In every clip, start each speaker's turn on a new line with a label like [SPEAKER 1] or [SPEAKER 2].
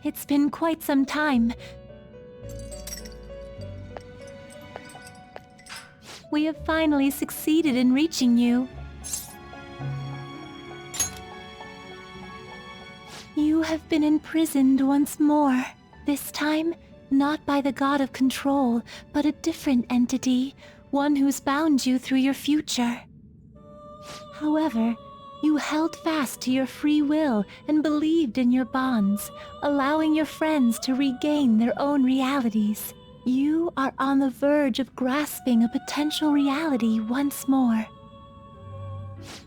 [SPEAKER 1] It's been quite some time. We have finally succeeded in reaching you. You have been imprisoned once more. This time, not by the god of control, but a different entity, one who's bound you through your future. However, you held fast to your free will and believed in your bonds, allowing your friends to regain their own realities. You are on the verge of grasping a potential reality once more.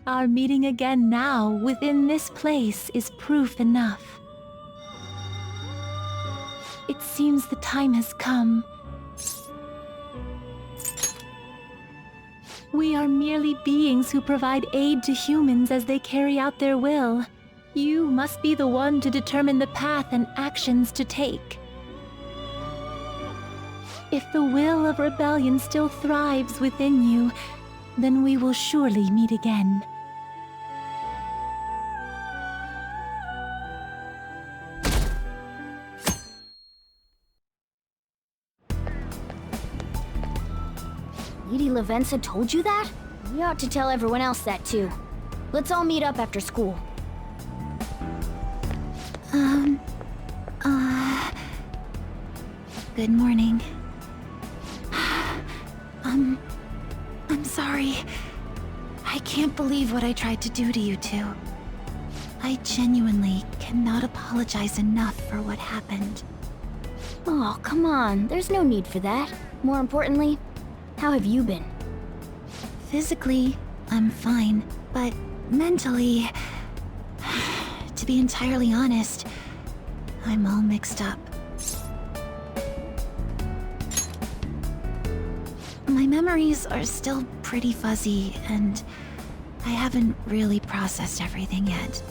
[SPEAKER 1] Our meeting again now within this place is proof enough. It seems the time has come. We are merely beings who provide aid to humans as they carry out their will. You must be the one to determine the path and actions to take. If the will of rebellion still thrives within you, then we will surely meet again.
[SPEAKER 2] Lady Lavenza told you that? We ought to tell everyone else that too. Let's all meet up after school.
[SPEAKER 1] Good morning. I'm sorry. I can't believe what I tried to do to you two. I genuinely cannot apologize enough for what happened.
[SPEAKER 2] Oh, come on. There's no need for that. More importantly, how have you been?
[SPEAKER 1] Physically, I'm fine, but mentally, to be entirely honest, I'm all mixed up. My memories are still pretty fuzzy, and I haven't really processed everything yet.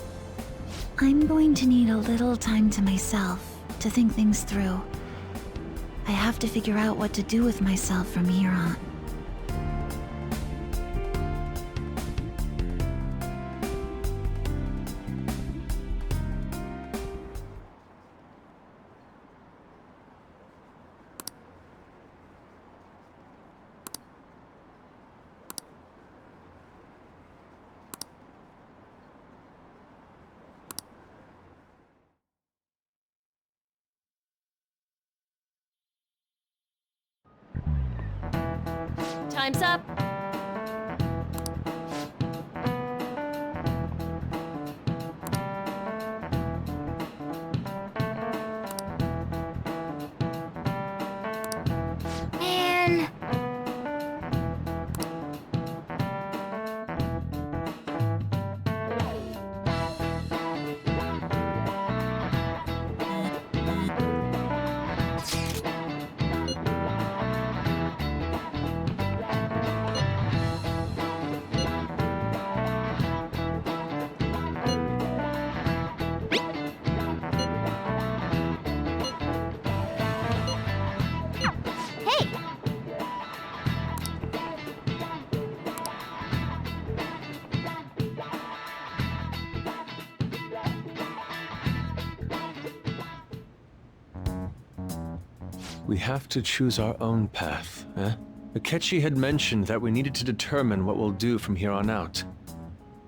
[SPEAKER 1] I'm going to need a little time to myself to think things through. I have to figure out what to do with myself from here on.
[SPEAKER 3] Time's up.
[SPEAKER 2] Man.
[SPEAKER 4] We have to choose our own path, eh? Akechi had mentioned that we needed to determine what we'll do from here on out.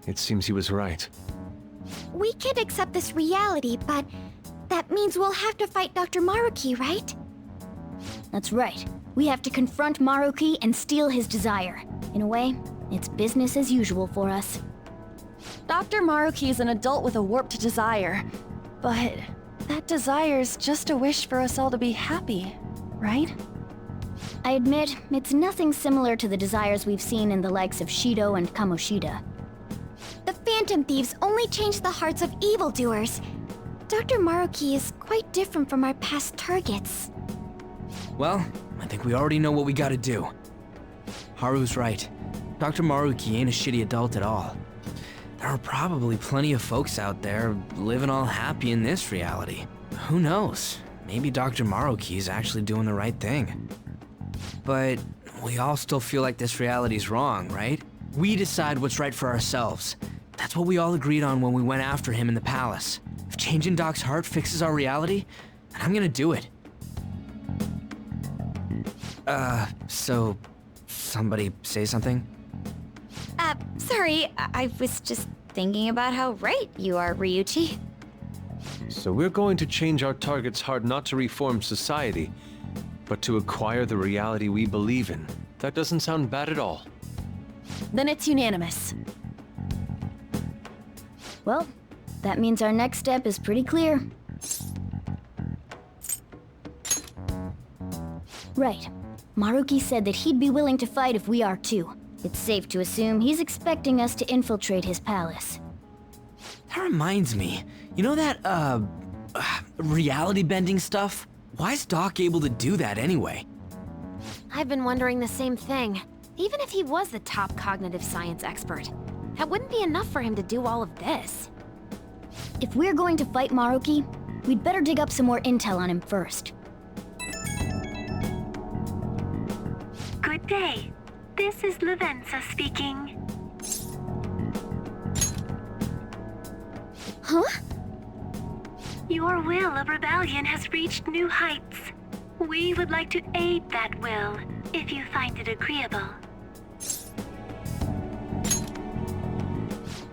[SPEAKER 4] It seems he was right.
[SPEAKER 5] We could accept this reality, but that means we'll have to fight Dr. Maruki, right?
[SPEAKER 2] That's right. We have to confront Maruki and steal his desire. In a way, it's business as usual for us.
[SPEAKER 3] Dr. Maruki is an adult with a warped desire, but that desire's just a wish for us all to be happy, right?
[SPEAKER 2] I admit, it's nothing similar to the desires we've seen in the likes of Shido and Kamoshida.
[SPEAKER 5] The Phantom Thieves only change the hearts of evildoers. Dr. Maruki is quite different from our past targets.
[SPEAKER 6] Well, I think we already know what we gotta do. Haru's right. Dr. Maruki ain't a shitty adult at all. There are probably plenty of folks out there living all happy in this reality. Who knows? Maybe Dr. Maruki is actually doing the right thing. But we all still feel like this reality's wrong, right? We decide what's right for ourselves. That's what we all agreed on when we went after him in the palace. If changing Doc's heart fixes our reality, and I'm gonna do it. So somebody say something?
[SPEAKER 5] Sorry, I was just thinking about how right you are, Ryuichi.
[SPEAKER 4] So we're going to change our target's heart not to reform society, but to acquire the reality we believe in. That doesn't sound bad at all.
[SPEAKER 3] Then it's unanimous.
[SPEAKER 2] Well, that means our next step is pretty clear. Right. Maruki said that he'd be willing to fight if we are too. It's safe to assume he's expecting us to infiltrate his palace.
[SPEAKER 6] That reminds me, you know that, reality bending stuff? Why is Doc able to do that anyway?
[SPEAKER 7] I've been wondering the same thing. Even if he was the top cognitive science expert, that wouldn't be enough for him to do all of this.
[SPEAKER 2] If we're going to fight Maruki, we'd better dig up some more intel on him first.
[SPEAKER 1] Good day. This is Lavenza speaking.
[SPEAKER 5] Huh?
[SPEAKER 1] Your will of rebellion has reached new heights. We would like to aid that will, if you find it agreeable.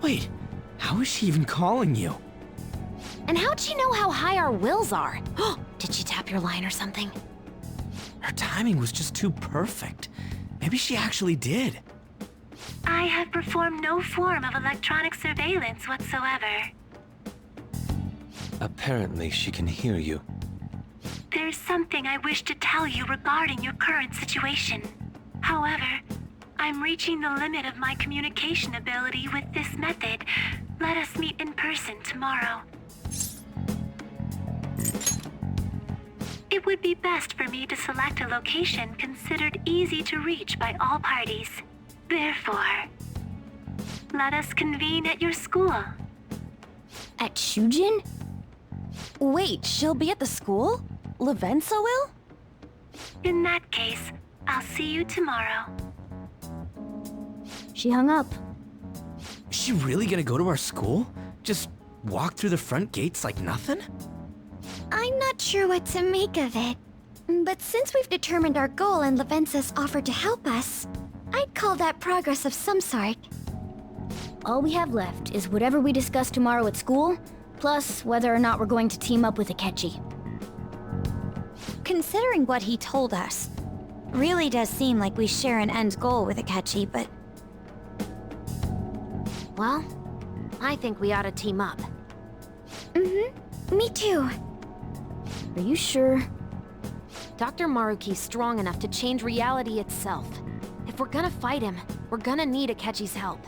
[SPEAKER 6] Wait, how is she even calling you?
[SPEAKER 7] And how'd she know how high our wills are? Did she tap your line or something?
[SPEAKER 6] Her timing was just too perfect. Maybe she actually did.
[SPEAKER 1] I have performed no form of electronic surveillance whatsoever.
[SPEAKER 4] Apparently, she can hear you.
[SPEAKER 1] There's something I wish to tell you regarding your current situation. However, I'm reaching the limit of my communication ability with this method. Let us meet in person tomorrow. It would be best for me to select a location considered easy to reach by all parties. Therefore, let us convene at your school.
[SPEAKER 2] At Shujin?
[SPEAKER 3] Wait, she'll be at the school? Lavenza will?
[SPEAKER 1] In that case, I'll see you tomorrow.
[SPEAKER 2] She hung up.
[SPEAKER 6] Is she really gonna go to our school? Just walk through the front gates like nothing?
[SPEAKER 5] I'm not sure what to make of it. But since we've determined our goal and Lavenza's offered to help us, I'd call that progress of some sort.
[SPEAKER 2] All we have left is whatever we discuss tomorrow at school, plus whether or not we're going to team up with Akechi.
[SPEAKER 5] Considering what he told us, really does seem like we share an end goal with Akechi, but...
[SPEAKER 7] Well, I think we ought to team up.
[SPEAKER 5] Me too.
[SPEAKER 2] Are you sure?
[SPEAKER 7] Dr. Maruki's strong enough to change reality itself. If we're gonna fight him, we're gonna need Akechi's help.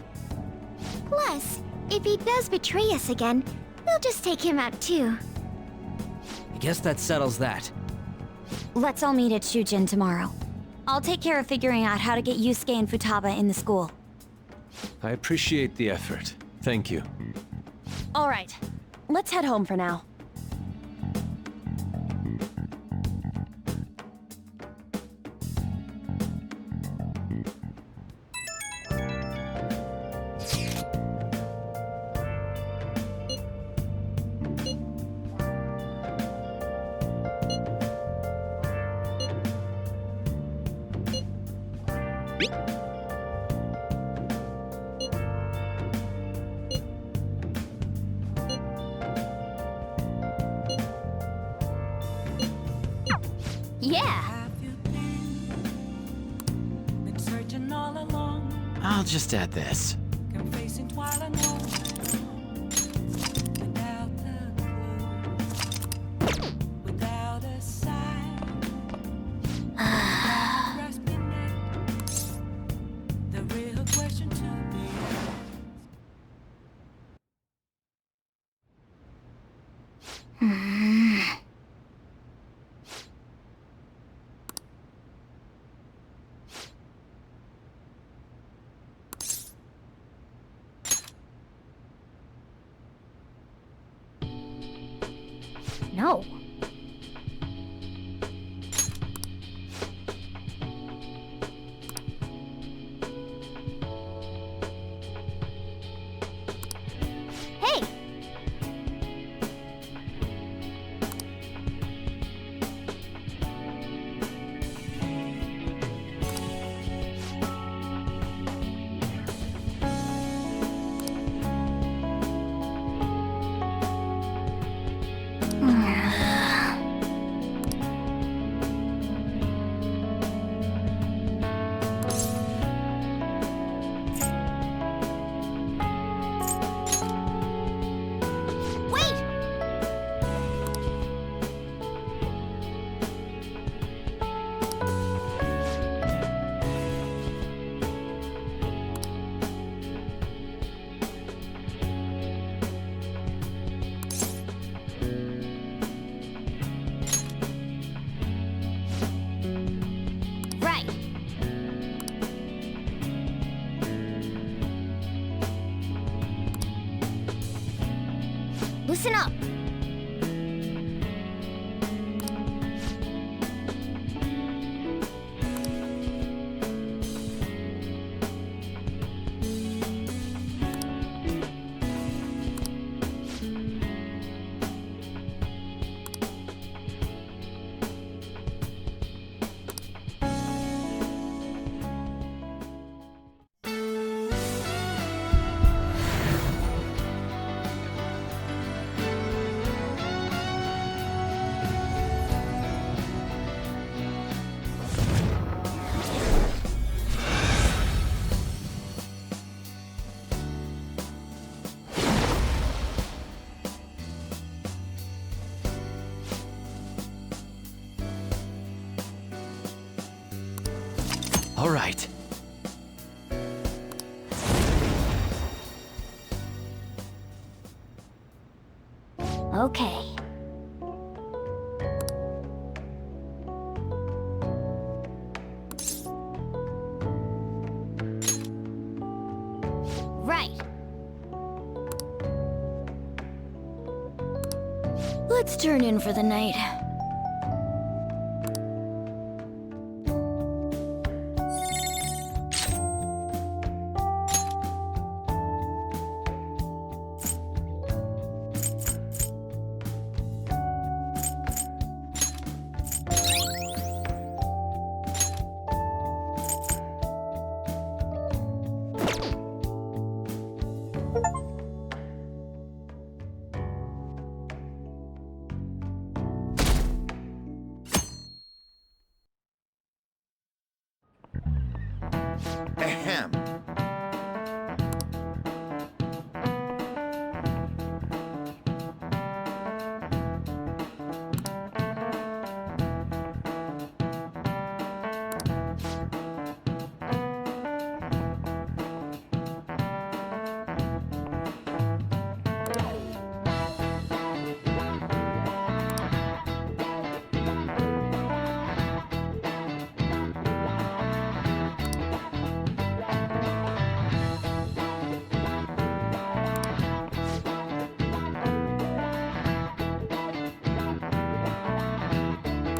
[SPEAKER 5] Plus, if he does betray us again, we'll just take him out too.
[SPEAKER 6] I guess that settles that.
[SPEAKER 5] Let's all meet at Shujin tomorrow. I'll take care of figuring out how to get Yusuke and Futaba in the school.
[SPEAKER 4] I appreciate the effort. Thank you.
[SPEAKER 3] All right, let's head home for now.
[SPEAKER 5] Yeah!
[SPEAKER 8] I'll just add this.
[SPEAKER 2] No.
[SPEAKER 5] Hey!
[SPEAKER 2] Listen up.
[SPEAKER 6] All right.
[SPEAKER 2] Okay. Right. Let's turn in for the night.
[SPEAKER 8] Ahem.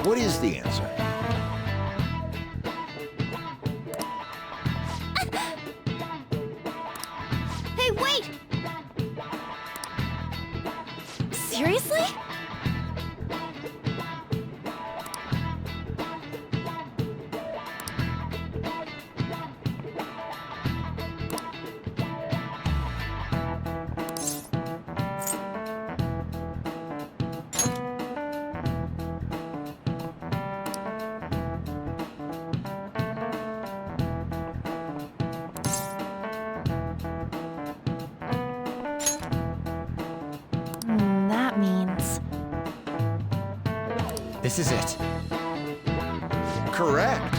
[SPEAKER 8] What is the answer?
[SPEAKER 2] Hey, wait! Seriously?
[SPEAKER 3] That means...
[SPEAKER 6] This is it.
[SPEAKER 8] Correct.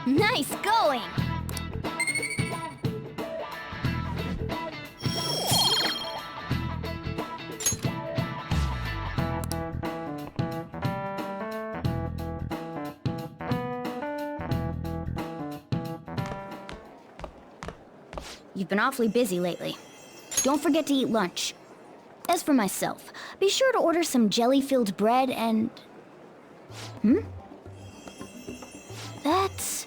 [SPEAKER 2] Nice going! You've been awfully busy lately. Don't forget to eat lunch. As for myself, be sure to order some jelly-filled bread and... That's...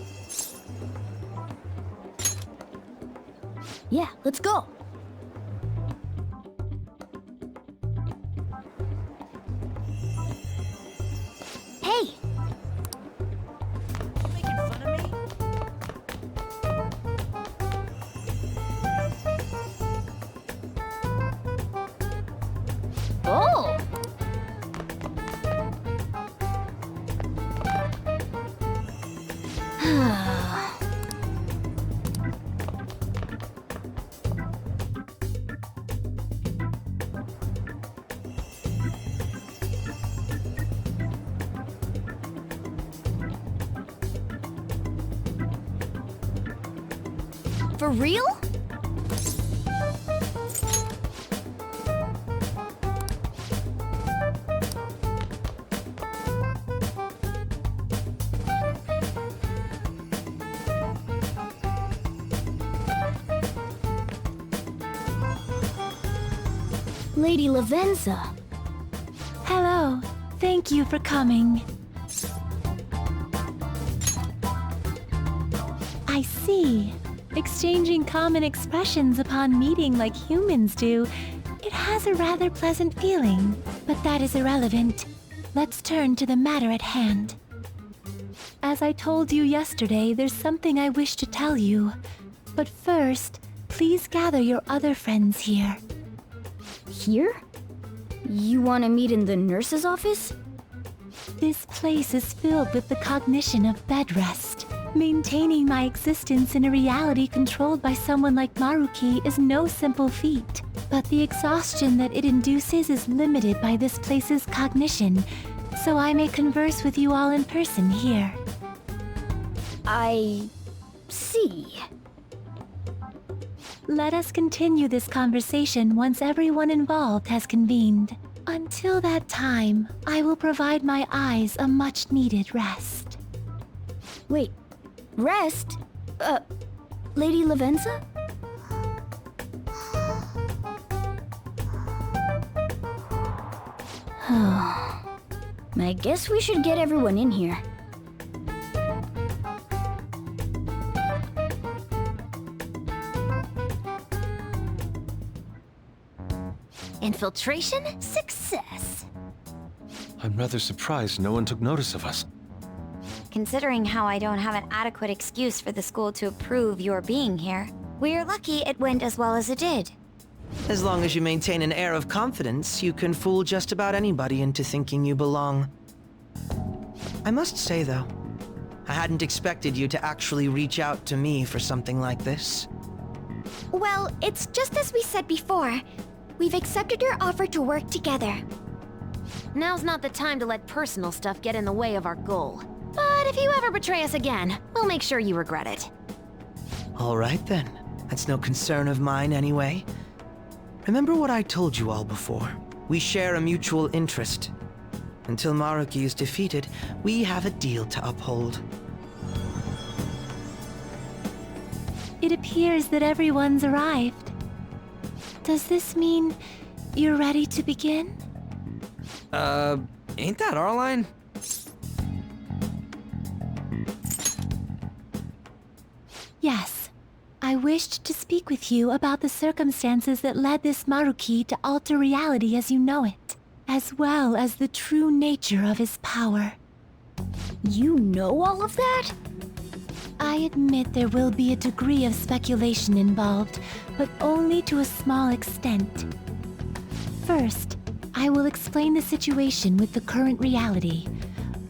[SPEAKER 2] Yeah, let's go. Hey! Oh! For real? Lady Lavenza.
[SPEAKER 1] Hello. Thank you for coming. I see. Exchanging common expressions upon meeting like humans do, it has a rather pleasant feeling. But that is irrelevant. Let's turn to the matter at hand. As I told you yesterday, there's something I wish to tell you. But first, please gather your other friends here.
[SPEAKER 2] Here? You want to meet in the nurse's office?
[SPEAKER 1] This place is filled with the cognition of bed rest. Maintaining my existence in a reality controlled by someone like Maruki is no simple feat. But the exhaustion that it induces is limited by this place's cognition, so I may converse with you all in person here.
[SPEAKER 2] I see.
[SPEAKER 1] Let us continue this conversation once everyone involved has convened. Until that time, I will provide my eyes a much-needed rest.
[SPEAKER 2] Wait, rest? Lady Lavenza? I guess we should get everyone in here.
[SPEAKER 7] Infiltration success.
[SPEAKER 4] I'm rather surprised no one took notice of us.
[SPEAKER 5] Considering how I don't have an adequate excuse for the school to approve your being here, we're lucky it went as well as it did.
[SPEAKER 9] As long as you maintain an air of confidence, you can fool just about anybody into thinking you belong. I must say, though, I hadn't expected you to actually reach out to me for something like this.
[SPEAKER 5] Well, it's just as we said before. We've accepted your offer to work together.
[SPEAKER 7] Now's not the time to let personal stuff get in the way of our goal. But if you ever betray us again, we'll make sure you regret it.
[SPEAKER 9] All right, then. That's no concern of mine, anyway. Remember what I told you all before. We share a mutual interest. Until Maruki is defeated, we have a deal to uphold.
[SPEAKER 1] It appears that everyone's arrived. Does this mean you're ready to begin?
[SPEAKER 6] Ain't that our line?
[SPEAKER 1] Yes. I wished to speak with you about the circumstances that led this Maruki to alter reality as you know it, as well as the true nature of his power.
[SPEAKER 2] You know all of that?
[SPEAKER 1] I admit there will be a degree of speculation involved, but only to a small extent. First, I will explain the situation with the current reality.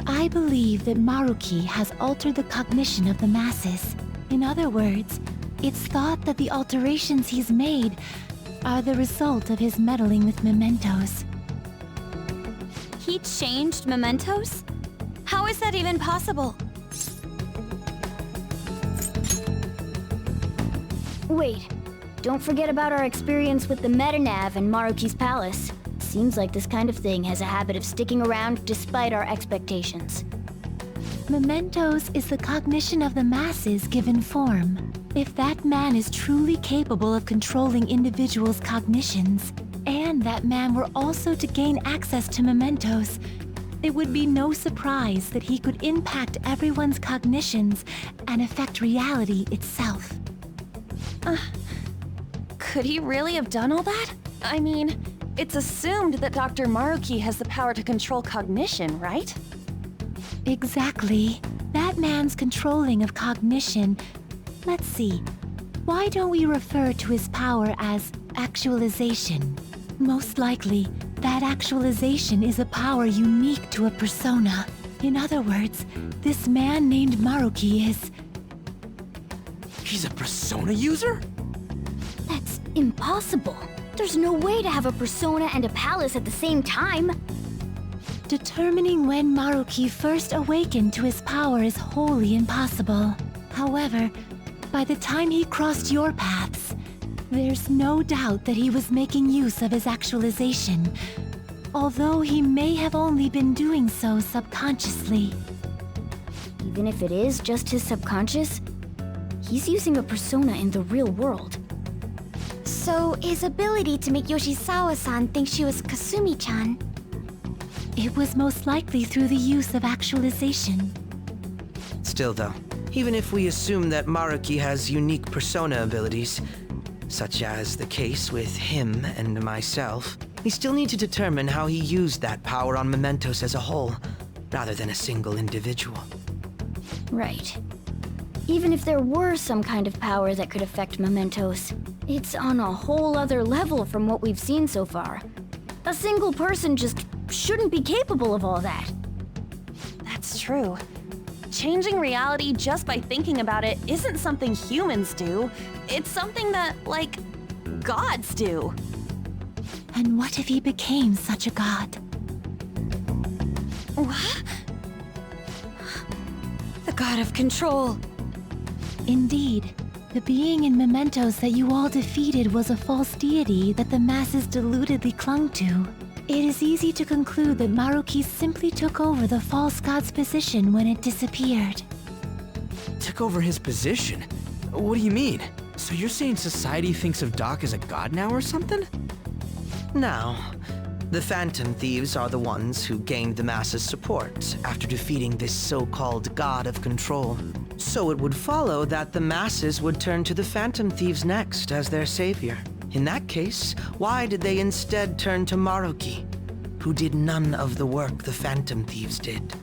[SPEAKER 1] I believe that Maruki has altered the cognition of the masses. In other words, it's thought that the alterations he's made are the result of his meddling with mementos.
[SPEAKER 2] He changed mementos? How is that even possible? Wait, don't forget about our experience with the Metanav and Maruki's palace. Seems like this kind of thing has a habit of sticking around despite our expectations.
[SPEAKER 1] Mementos is the cognition of the masses given form. If that man is truly capable of controlling individuals' cognitions, and that man were also to gain access to mementos, it would be no surprise that he could impact everyone's cognitions and affect reality itself.
[SPEAKER 3] Could he really have done all that? I mean, it's assumed that Dr. Maruki has the power to control cognition, right?
[SPEAKER 1] Exactly. That man's controlling of cognition. Let's see. Why don't we refer to his power as actualization? Most likely, that actualization is a power unique to a persona. In other words, this man named Maruki is...
[SPEAKER 6] He's a persona user?
[SPEAKER 2] That's impossible. There's no way to have a persona and a palace at the same time.
[SPEAKER 1] Determining when Maruki first awakened to his power is wholly impossible. However, by the time he crossed your paths, there's no doubt that he was making use of his actualization, although he may have only been doing so subconsciously.
[SPEAKER 2] Even if it is just his subconscious, he's using a persona in the real world.
[SPEAKER 5] So, his ability to make Yoshizawa-san think she was Kasumi-chan.
[SPEAKER 1] It was most likely through the use of actualization.
[SPEAKER 9] Still though, even if we assume that Maruki has unique persona abilities, such as the case with him and myself, we still need to determine how he used that power on Mementos as a whole, rather than a single individual.
[SPEAKER 2] Right. Even if there were some kind of power that could affect Mementos, it's on a whole other level from what we've seen so far. A single person just shouldn't be capable of all that.
[SPEAKER 3] That's true. Changing reality just by thinking about it isn't something humans do. It's something that, like, gods do.
[SPEAKER 1] And what if he became such a god?
[SPEAKER 5] What? The god of control.
[SPEAKER 1] Indeed, the being in Mementos that you all defeated was a false deity that the masses deludedly clung to. It is easy to conclude that Maruki simply took over the false god's position when it disappeared.
[SPEAKER 6] Took over his position? What do you mean? So you're saying society thinks of Doc as a god now or something?
[SPEAKER 9] Now, the Phantom Thieves are the ones who gained the masses' support after defeating this so-called god of control. So it would follow that the masses would turn to the Phantom Thieves next as their savior. In that case, why did they instead turn to Maruki, who did none of the work the Phantom Thieves did?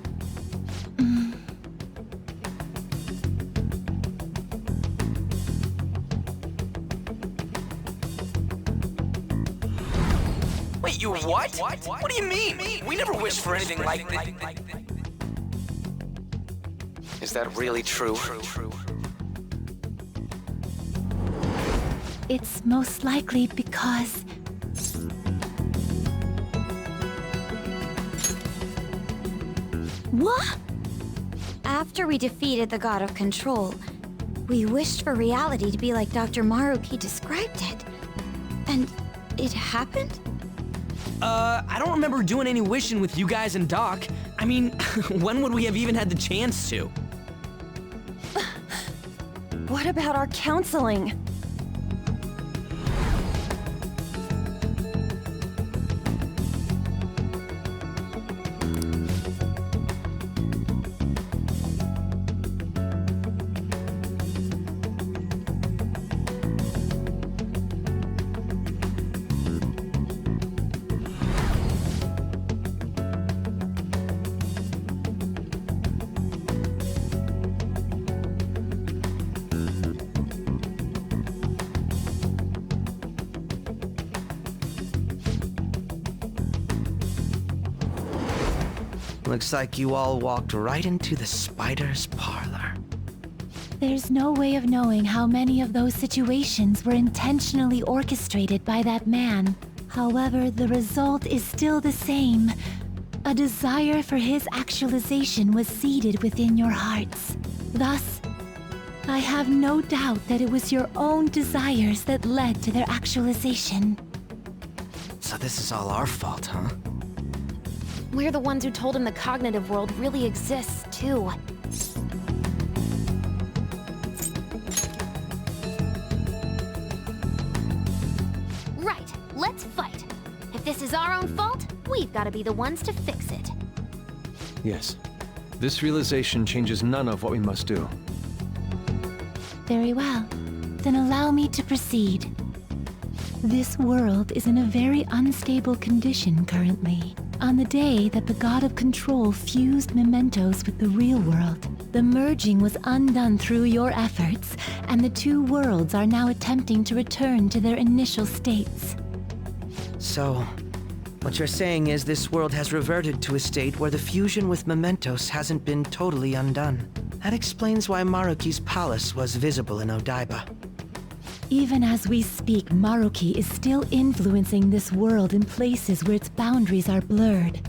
[SPEAKER 6] Wait, you what? What do you mean? We never wished for anything like this. Is that really true?
[SPEAKER 1] It's most likely because...
[SPEAKER 5] What? After we defeated the god of control, we wished for reality to be like Dr. Maruki described it. And it happened?
[SPEAKER 6] I don't remember doing any wishing with you guys and Doc. I mean, when would we have even had the chance to?
[SPEAKER 3] What about our counseling?
[SPEAKER 9] Looks like you all walked right into the spider's parlor.
[SPEAKER 1] There's no way of knowing how many of those situations were intentionally orchestrated by that man. However, the result is still the same. A desire for his actualization was seeded within your hearts. Thus, I have no doubt that it was your own desires that led to their actualization.
[SPEAKER 6] So this is all our fault, huh?
[SPEAKER 7] We're the ones who told him the cognitive world really exists, too. Right, let's fight. If this is our own fault, we've got to be the ones to fix it.
[SPEAKER 4] Yes. This realization changes none of what we must do.
[SPEAKER 1] Very well. Then allow me to proceed. This world is in a very unstable condition currently. On the day that the God of Control fused Mementos with the real world, the merging was undone through your efforts, and the two worlds are now attempting to return to their initial states.
[SPEAKER 9] So, what you're saying is this world has reverted to a state where the fusion with Mementos hasn't been totally undone. That explains why Maruki's palace was visible in Odaiba.
[SPEAKER 1] Even as we speak, Maruki is still influencing this world in places where its boundaries are blurred.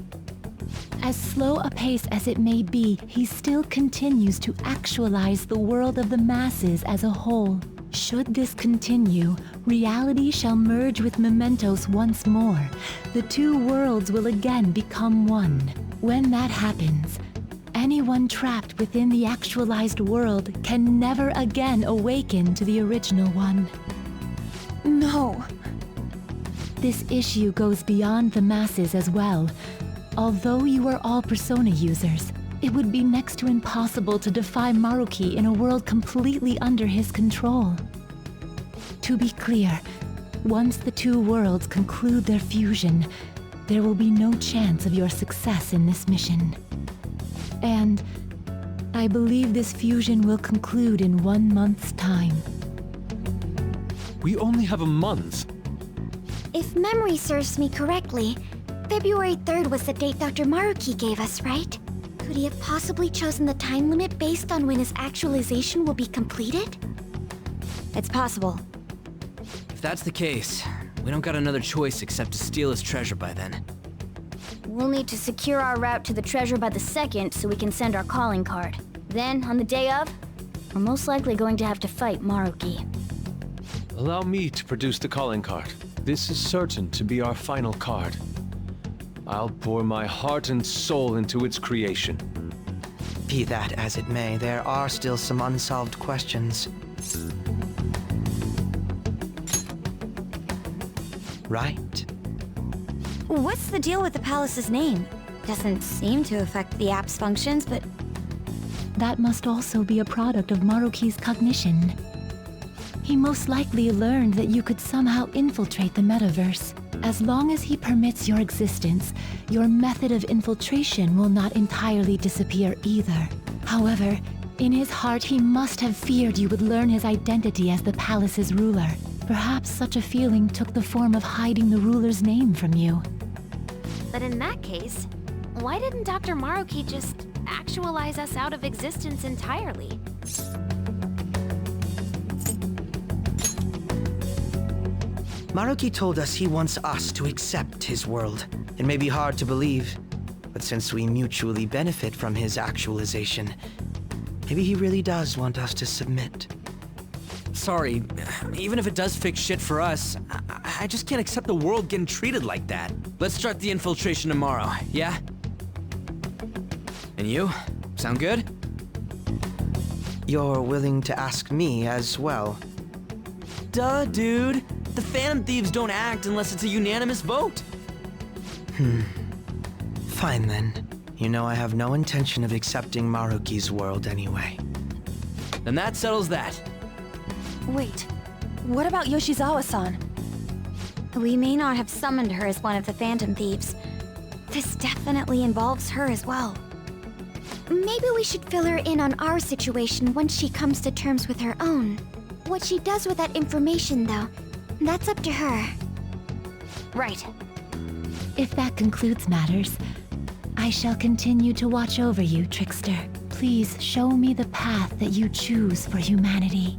[SPEAKER 1] As slow a pace as it may be, he still continues to actualize the world of the masses as a whole. Should this continue, reality shall merge with Mementos once more. The two worlds will again become one. When that happens, anyone trapped within the actualized world can never again awaken to the original one.
[SPEAKER 3] No.
[SPEAKER 1] This issue goes beyond the masses as well. Although you are all Persona users, it would be next to impossible to defy Maruki in a world completely under his control. To be clear, once the two worlds conclude their fusion, there will be no chance of your success in this mission. And I believe this fusion will conclude in 1 month's time.
[SPEAKER 4] We only have a month.
[SPEAKER 5] If memory serves me correctly, February 3rd was the date Dr. Maruki gave us, right? Could he have possibly chosen the time limit based on when his actualization will be completed?
[SPEAKER 2] It's possible.
[SPEAKER 6] If that's the case, we don't got another choice except to steal his treasure by then.
[SPEAKER 2] We'll need to secure our route to the treasure by the 2nd so we can send our calling card. Then, on the day of, we're most likely going to have to fight Maruki.
[SPEAKER 4] Allow me to produce the calling card. This is certain to be our final card. I'll pour my heart and soul into its creation.
[SPEAKER 9] Be that as it may, there are still some unsolved questions. Right?
[SPEAKER 2] What's the deal with the palace's name? Doesn't seem to affect the app's functions, but
[SPEAKER 1] That must also be a product of Maruki's cognition. He most likely learned that you could somehow infiltrate the metaverse. As long as he permits your existence, your method of infiltration will not entirely disappear either. However, in his heart he must have feared you would learn his identity as the palace's ruler. Perhaps such a feeling took the form of hiding the ruler's name from you.
[SPEAKER 7] But in that case, why didn't Dr. Maruki just actualize us out of existence entirely?
[SPEAKER 9] Maruki told us he wants us to accept his world. It may be hard to believe, but since we mutually benefit from his actualization, maybe he really does want us to submit.
[SPEAKER 6] Sorry, even if it does fix shit for us, I just can't accept the world getting treated like that. Let's start the infiltration tomorrow, yeah? And you? Sound good?
[SPEAKER 9] You're willing to ask me as well.
[SPEAKER 6] Duh, dude. The Phantom Thieves don't act unless it's a unanimous vote.
[SPEAKER 9] Fine then. You know I have no intention of accepting Maruki's world anyway.
[SPEAKER 6] Then that settles that.
[SPEAKER 3] Wait, what about Yoshizawa-san?
[SPEAKER 2] we may not have summoned her as one of the Phantom Thieves. This definitely involves her as well.
[SPEAKER 5] Maybe we should fill her in on our situation once she comes to terms with her own. What she does with that information, though, that's up to her.
[SPEAKER 7] Right.
[SPEAKER 1] If that concludes matters, I shall continue to watch over you, Trickster. Please show me the path that you choose for humanity.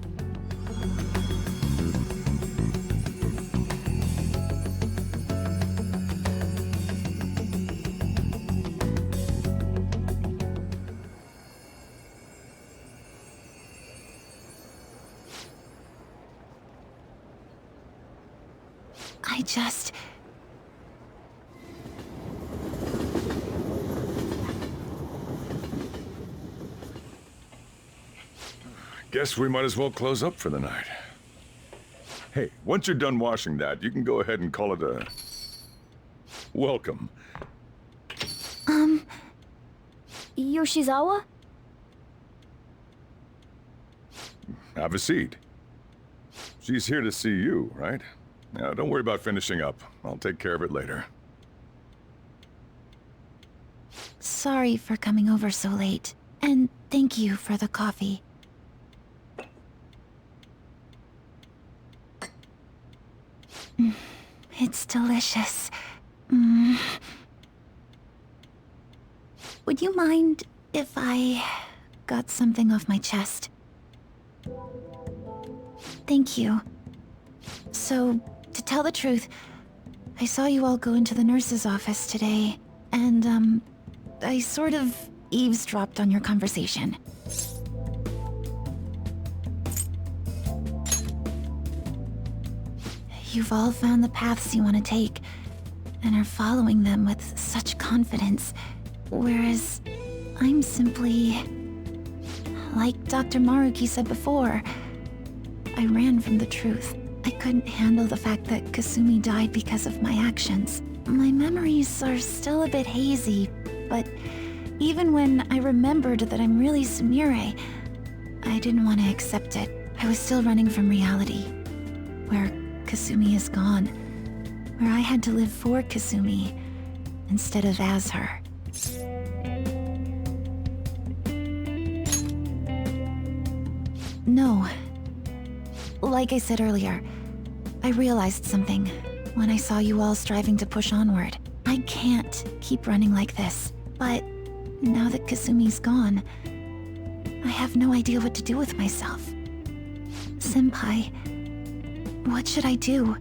[SPEAKER 10] Guess we might as well close up for the night. Hey, once you're done washing that, you can go ahead and call it a... welcome.
[SPEAKER 2] Yoshizawa?
[SPEAKER 10] Have a seat. She's here to see you, right? Now, don't worry about finishing up. I'll take care of it later.
[SPEAKER 1] Sorry for coming over so late, and thank you for the coffee. It's delicious. Would you mind if I got something off my chest? Thank you. So, to tell the truth, I saw you all go into the nurse's office today, and, I sort of eavesdropped on your conversation. You've all found the paths you want to take, and are following them with such confidence, whereas I'm simply... Like Dr. Maruki said before, I ran from the truth. I couldn't handle the fact that Kasumi died because of my actions. My memories are still a bit hazy, but even when I remembered that I'm really Sumire, I didn't want to accept it. I was still running from reality, where Kasumi is gone, where I had to live for Kasumi instead of as her. No. Like I said earlier, I realized something when I saw you all striving to push onward. I can't keep running like this, but now that Kasumi's gone, I have no idea what to do with myself. Senpai, what should I do?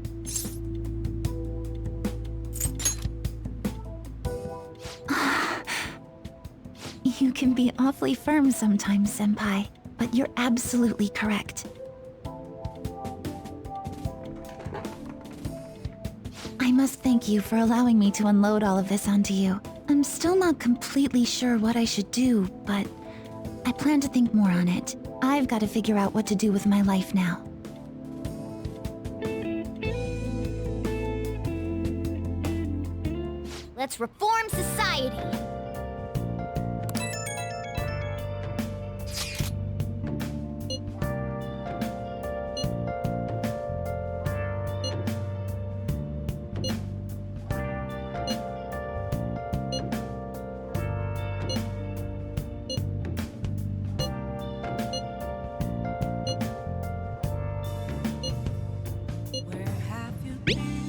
[SPEAKER 1] You can be awfully firm sometimes, Senpai, but you're absolutely correct. I must thank you for allowing me to unload all of this onto you. I'm still not completely sure what I should do, but I plan to think more on it. I've got to figure out what to do with my life now.
[SPEAKER 2] Let's reform society!
[SPEAKER 11] Where have you been?